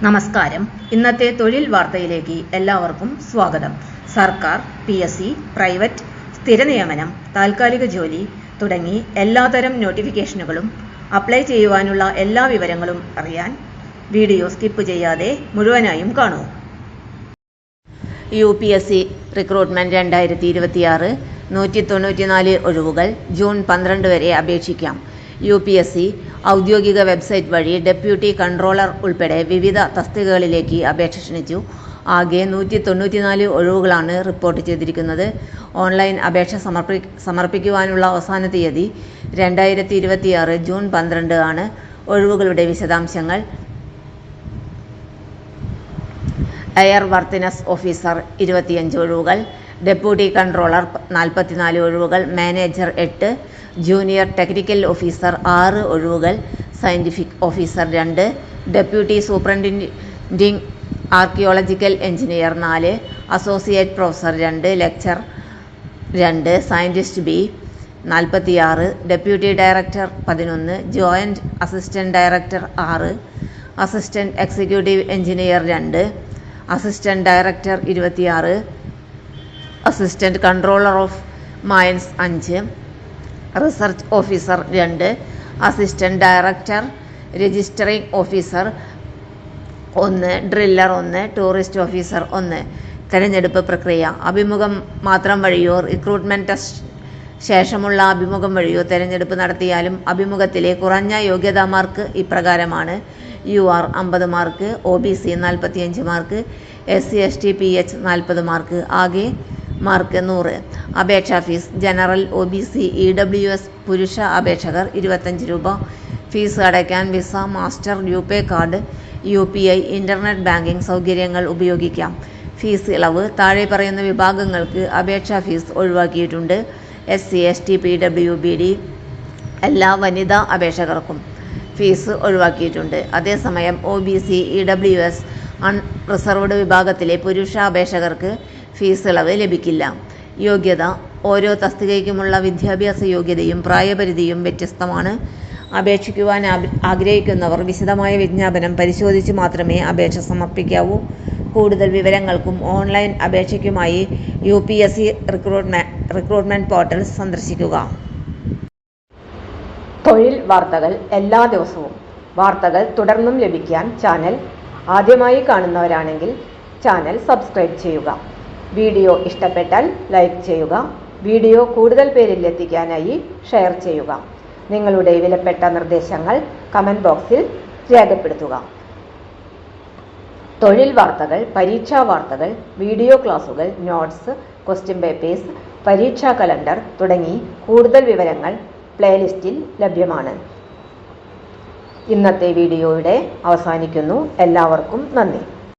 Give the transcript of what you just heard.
നമസ്കാരം. ഇന്നത്തെ തൊഴിൽ വാർത്തയിലേക്ക് എല്ലാവർക്കും സ്വാഗതം. സർക്കാർ, PSC, പ്രൈവറ്റ്, സ്ഥിര നിയമനം, താൽക്കാലിക ജോലി തുടങ്ങി എല്ലാതരം നോട്ടിഫിക്കേഷനുകളും അപ്ലൈ ചെയ്യുവാനുള്ള എല്ലാ വിവരങ്ങളും അറിയാൻ വീഡിയോ സ്കിപ്പ് ചെയ്യാതെ മുഴുവനായും കാണൂ. UPSC റിക്രൂട്ട്മെന്റ് 2026 194 ഒഴിവുകൾ ജൂൺ 12 വരെ അപേക്ഷിക്കാം. UPSC ഔദ്യോഗിക വെബ്സൈറ്റ് വഴി ഡെപ്യൂട്ടി കൺട്രോളർ ഉൾപ്പെടെ വിവിധ തസ്തികകളിലേക്ക് അപേക്ഷ ക്ഷണിച്ചു. ആകെ 194 ഒഴിവുകളാണ് റിപ്പോർട്ട് ചെയ്തിരിക്കുന്നത്. ഓൺലൈൻ അപേക്ഷ സമർപ്പിക്കുവാനുള്ള അവസാന തീയതി 2026 ജൂൺ 12 ആണ്. ഒഴിവുകളുടെ വിശദാംശങ്ങൾ: എയർ വർത്തിനസ് ഓഫീസർ 25 ഒഴിവുകൾ, ഡെപ്യൂട്ടി കൺട്രോളർ 44 ഒഴിവുകൾ, മാനേജർ 8, ജൂനിയർ ടെക്നിക്കൽ ഓഫീസർ 6 ഒഴിവുകൾ, scientific officer 2, deputy superintending archaeological engineer 4, associate professor 2, lecturer 2, scientist B 46, deputy director 11, joint assistant director 6, assistant executive engineer 2, assistant director 26, assistant controller of mines 5, research officer 2, assistant director, registering officer 1, driller 1, tourist officer 1. തെരഞ്ഞെടുപ്പ് പ്രക്രിയ: അഭിമുഖം മാത്രം വഴിയോ recruitment test ശേഷമുള്ള അഭിമുഖം വഴിയോ തെരഞ്ഞെടുപ്പ് നടത്തിയാലും അഭിമുഖത്തിലെ കുറഞ്ഞ യോഗ്യതാ മാർക്ക് ഇപ്രകാരമാണ്: UR 50 mark, OBC 45 mark, SC ST PH 40 mark. ആകെ മാർക്ക് 100. അപേക്ഷാ ഫീസ്: ജനറൽ, OBC, EWS പുരുഷ അപേക്ഷകർ 25 രൂപ. ഫീസ് അടയ്ക്കാൻ visa, master, RuPay card, UPI, internet banking സൗകര്യങ്ങൾ ഉപയോഗിക്കാം. ഫീസ് ഇളവ്: താഴെ പറയുന്ന വിഭാഗങ്ങൾക്ക് അപേക്ഷാ ഫീസ് ഒഴിവാക്കിയിട്ടുണ്ട്. SC ST PWBD എല്ലാ വനിതാ അപേക്ഷകർക്കും ഫീസ് ഒഴിവാക്കിയിട്ടുണ്ട്. അതേസമയം OBC, EWS അൺറിസർവ്ഡ് വിഭാഗത്തിലെ പുരുഷ അപേക്ഷകർക്ക് ഫീസ് ഇളവ് ലഭിക്കില്ല. യോഗ്യത: ഓരോ തസ്തികയ്ക്കുമുള്ള വിദ്യാഭ്യാസ യോഗ്യതയും പ്രായപരിധിയും വ്യത്യസ്തമാണ്. അപേക്ഷിക്കുവാൻ ആഗ്രഹിക്കുന്നവർ വിശദമായ വിജ്ഞാപനം പരിശോധിച്ച് മാത്രമേ അപേക്ഷ സമർപ്പിക്കാവൂ. കൂടുതൽ വിവരങ്ങൾക്കും ഓൺലൈൻ അപേക്ഷയ്ക്കുമായി UPSC റിക്രൂട്ട്മെന്റ് പോർട്ടൽ സന്ദർശിക്കുക. തൊഴിൽ വാർത്തകൾ എല്ലാ ദിവസവും. വാർത്തകൾ തുടർന്നും ലഭിക്കാൻ ചാനൽ ആദ്യമായി കാണുന്നവരാണെങ്കിൽ ചാനൽ സബ്സ്ക്രൈബ് ചെയ്യുക. വീഡിയോ ഇഷ്ടപ്പെട്ടാൽ ലൈക്ക് ചെയ്യുക. വീഡിയോ കൂടുതൽ പേരിൽ എത്തിക്കാനായി ഷെയർ ചെയ്യുക. നിങ്ങളുടെ വിലപ്പെട്ട നിർദ്ദേശങ്ങൾ കമന്റ് ബോക്സിൽ രേഖപ്പെടുത്തുക. തൊഴിൽ വാർത്തകൾ, പരീക്ഷാ വാർത്തകൾ, വീഡിയോ ക്ലാസുകൾ, നോട്ട്സ്, ക്വസ്റ്റ്യൻ പേപ്പേഴ്സ്, പരീക്ഷാ കലണ്ടർ തുടങ്ങി കൂടുതൽ വിവരങ്ങൾ പ്ലേലിസ്റ്റിൽ ലഭ്യമാണ്. ഇന്നത്തെ വീഡിയോയുടെ അവസാനിക്കുന്നു. എല്ലാവർക്കും നന്ദി.